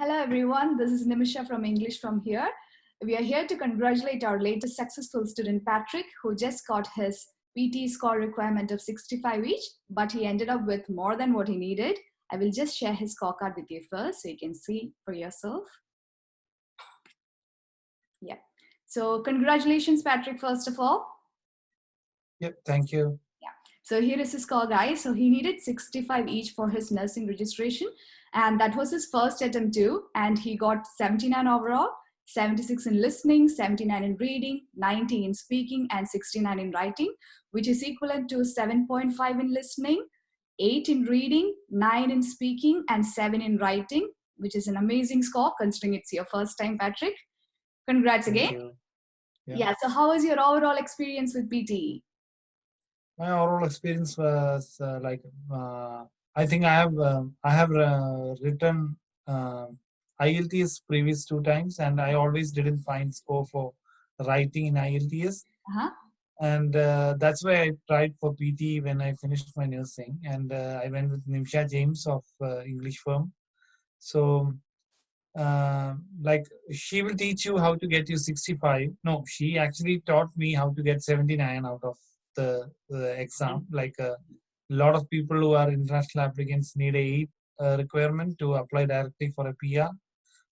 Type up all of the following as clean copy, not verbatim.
Hello everyone, this is Nimisha from Englishfirm here. We are here to congratulate our latest successful student Patrick, who just got his PTE score requirement of 65 each, but he ended up with more than what he needed. I will just share his scorecard with you first so you can see for yourself. Yeah. So congratulations Patrick, first of all. Yep, thank you. Yeah. So here is his score, guys. So he needed 65 each for his nursing registration. And that was his first attempt too. And he got 79 overall, 76 in listening, 79 in reading, 90 in speaking, and 69 in writing, which is equivalent to 7.5 in listening, 8 in reading, 9 in speaking, and 7 in writing, which is an amazing score considering it's your first time, Patrick. Congrats Thank again. you. Yeah. So how was your overall experience with PTE? My overall experience was I think I have written IELTS previous 2 times, and I always didn't find score for writing in IELTS, and that's why I tried for PT when I finished my nursing, and I went with Nimsha James of Englishfirm. So like she will teach you how to get you 65. No, she actually taught me how to get 79 out of the exam. Like a lot of people who are international applicants need a 8 requirement to apply directly for a PR.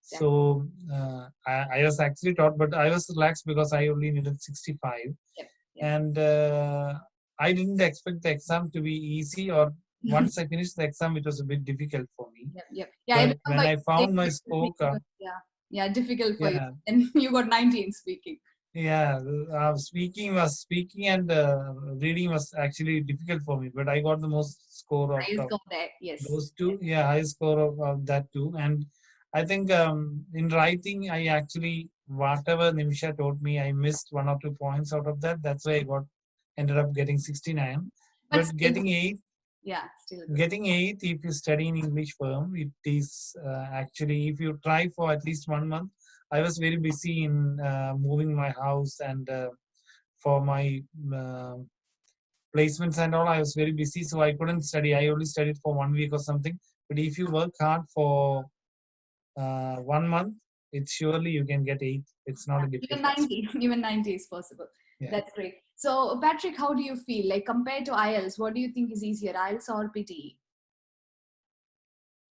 So I was actually taught, but I was relaxed because I only needed 65. And I didn't expect the exam to be easy, or once I finished the exam, it was a bit difficult for me. Yeah, But when I found my scorecard, difficult for you, and you got 90 in speaking. Yeah, speaking and reading was actually difficult for me, but I got the most score of those two. Yeah, highest score of that too. And I think in writing, I actually, whatever Nimsha told me, I missed 1 or 2 points out of that. That's why I ended up getting 69. But getting 8, getting 8, if you study in Englishfirm, it is actually, if you try for at least 1 month. I was very busy in moving my house, and for my placements and all, I was very busy, so I couldn't study. I only studied for 1 week or something. But if you work hard for 1 month, it's surely you can get 8. It's not a difficult task. Even 90 is possible. Yeah. That's great. So Patrick, how do you feel? Like compared to IELTS, what do you think is easier, IELTS or PTE?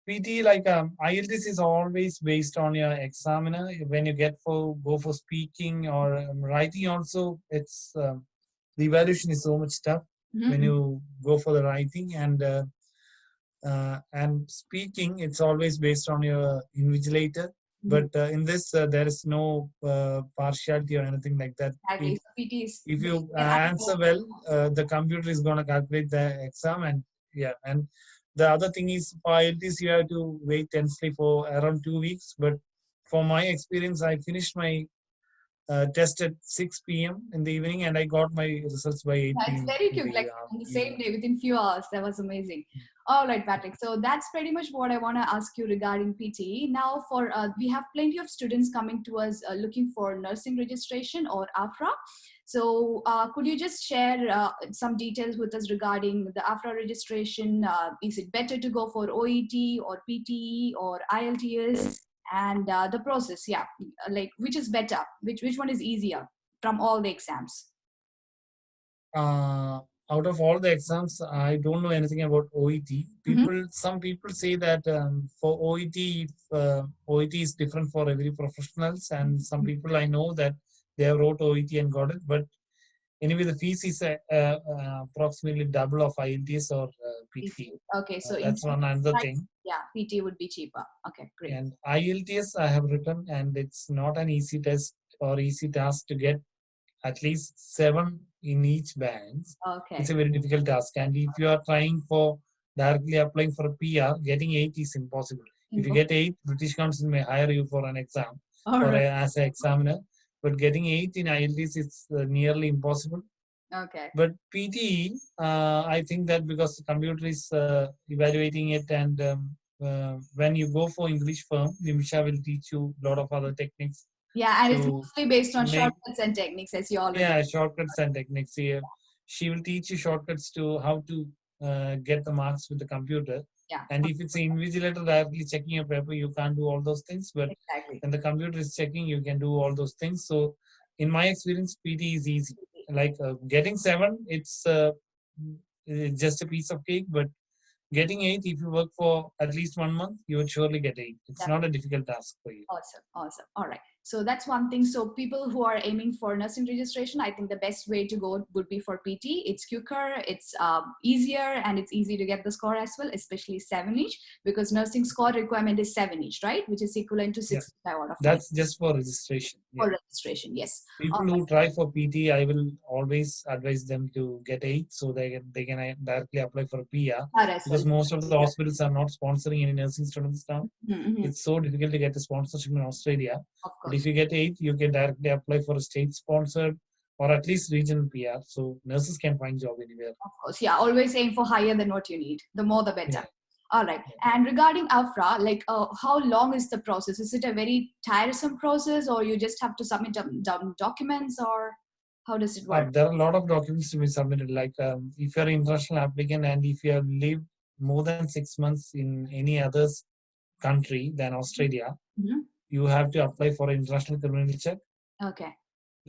PT, like IELTS is always based on your examiner. When you go for speaking or writing, also it's the evaluation is so much tough when you go for the writing, and speaking. It's always based on your invigilator. But in this, there is no partiality or anything like that. If you answer well, the computer is going to calculate the exam, and and the other thing is for IELTS, you have to wait tensely for around 2 weeks. But for my experience, I finished my test at 6 p.m. in the evening, and I got my results by 8 p.m. That's very quick, like on the same day, within few hours. That was amazing. All right, Patrick. So that's pretty much what I want to ask you regarding PTE. Now, for we have plenty of students coming to us looking for nursing registration or AFRA. So could you just share some details with us regarding the AFRA registration? Is it better to go for OET or PTE or IELTS? And the process, like which is better? Which one is easier from all the exams? Out of all the exams, I don't know anything about OET. Some people say that for OET, OET is different for every professionals, and some people I know that they have wrote OET and got it. But anyway, the fees is approximately double of IELTS or PT. Okay, so that's one another thing. Yeah, PT would be cheaper. Okay, great. And IELTS I have written, and it's not an easy test or easy task to get at least 7 in each bank. Okay. It's a very difficult task. And if you are trying for directly applying for a PR, getting 8 is impossible. If you get 8, British Council may hire you for an exam as an examiner. But getting 8 in IELTS is nearly impossible. Okay. But PTE, I think that because the computer is evaluating it, and when you go for Englishfirm, Nimsha will teach you a lot of other techniques. Yeah, and it's mostly based on shortcuts and techniques, as you already. Yeah, shortcuts and techniques. She will teach you shortcuts to how to get the marks with the computer. Yeah. And if it's an invigilator directly checking your paper, you can't do all those things. But Exactly. when the computer is checking, you can do all those things. So in my experience, PT is easy. Like getting 7, it's just a piece of cake. But getting 8, if you work for at least 1 month, you would surely get 8. It's not a difficult task for you. Awesome. Awesome. All right. So that's one thing. So people who are aiming for nursing registration, I think the best way to go would be for PT. It's quicker, it's easier, and it's easy to get the score as well, especially 7 each, because nursing score requirement is 7 each, right? Which is equivalent to 65 out of 90. That's just for registration. For registration, yes. People who try for PT, I will always advise them to get 8 so they can directly apply for a PR, because most of the hospitals are not sponsoring any nursing students now. It's so difficult to get a sponsorship in Australia. But if you get 8, you can directly apply for a state sponsored or at least regional PR. So nurses can find job anywhere. Of course, yeah. Always aim for higher than what you need. The more, the better. Yeah. All right. And regarding AFRA, like how long is the process? Is it a very tiresome process, or you just have to submit documents, or how does it work? There are a lot of documents to be submitted. Like if you're an international applicant and if you have lived more than 6 months in any other country than Australia, you have to apply for an international criminal check. Okay.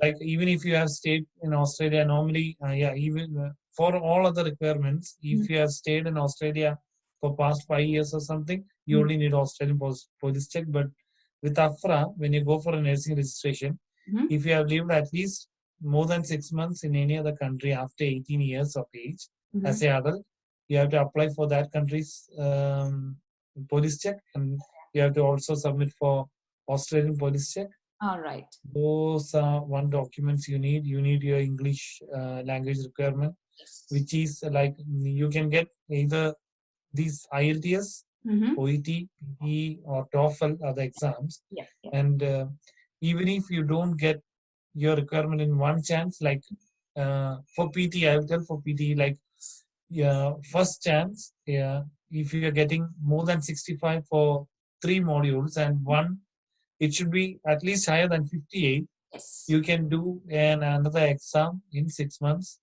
Like even if you have stayed in Australia, normally, even for all other requirements, if you have stayed in Australia for past 5 years or something, you only need Australian police check. But with AFRA, when you go for a nursing registration, if you have lived at least more than 6 months in any other country after 18 years of age as an adult, you have to apply for that country's police check, and you have to also submit for Australian police check. All right. Those are one documents you need. You need your English language requirement, which is like you can get either these IELTS, OET, PTE, or TOEFL are the exams. And even if you don't get your requirement in one chance, like for PT, I will tell for PT, like first chance, if you are getting more than 65 for 3 modules and one, it should be at least higher than 58. You can do another exam in 6 months.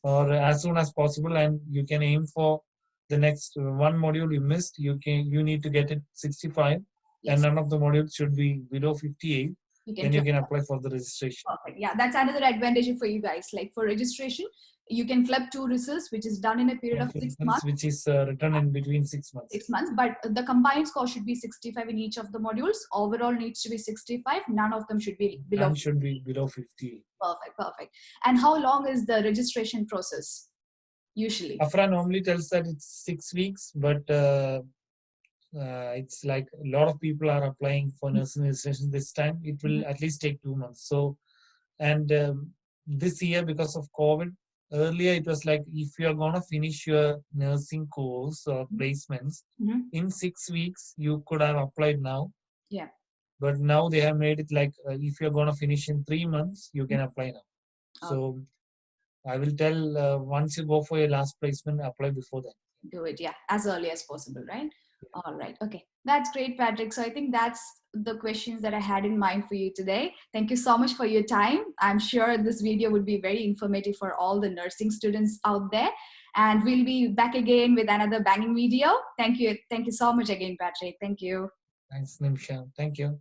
Or as soon as possible, and you can aim for the next one module you missed. You need to get it 65, and none of the modules should be below 58. Then you can apply for the registration. Perfect. Yeah, that's another advantage for you guys. Like for registration, you can club 2 results, which is done in a period of 6 months. Which is written in between 6 months. 6 months, but the combined score should be 65 in each of the modules. Overall needs to be 65. None of them should be below. None should be below 50. Perfect, perfect. And how long is the registration process usually? AFRA normally tells that it's 6 weeks, but it's like a lot of people are applying for nursing registration this time. It will at least take 2 months. So, and this year, because of COVID, earlier it was like if you are going to finish your nursing course or placements in 6 weeks, you could have applied now. Yeah. But now they have made it like if you're going to finish in 3 months, you can apply now. So I will tell once you go for your last placement, apply before that. Do it, yeah, as early as possible, right? All right. Okay. That's great, Patrick. So I think that's the questions that I had in mind for you today. Thank you so much for your time. I'm sure this video would be very informative for all the nursing students out there. And we'll be back again with another banging video. Thank you. Thank you so much again, Patrick. Thank you. Thanks, Nimsha. Thank you.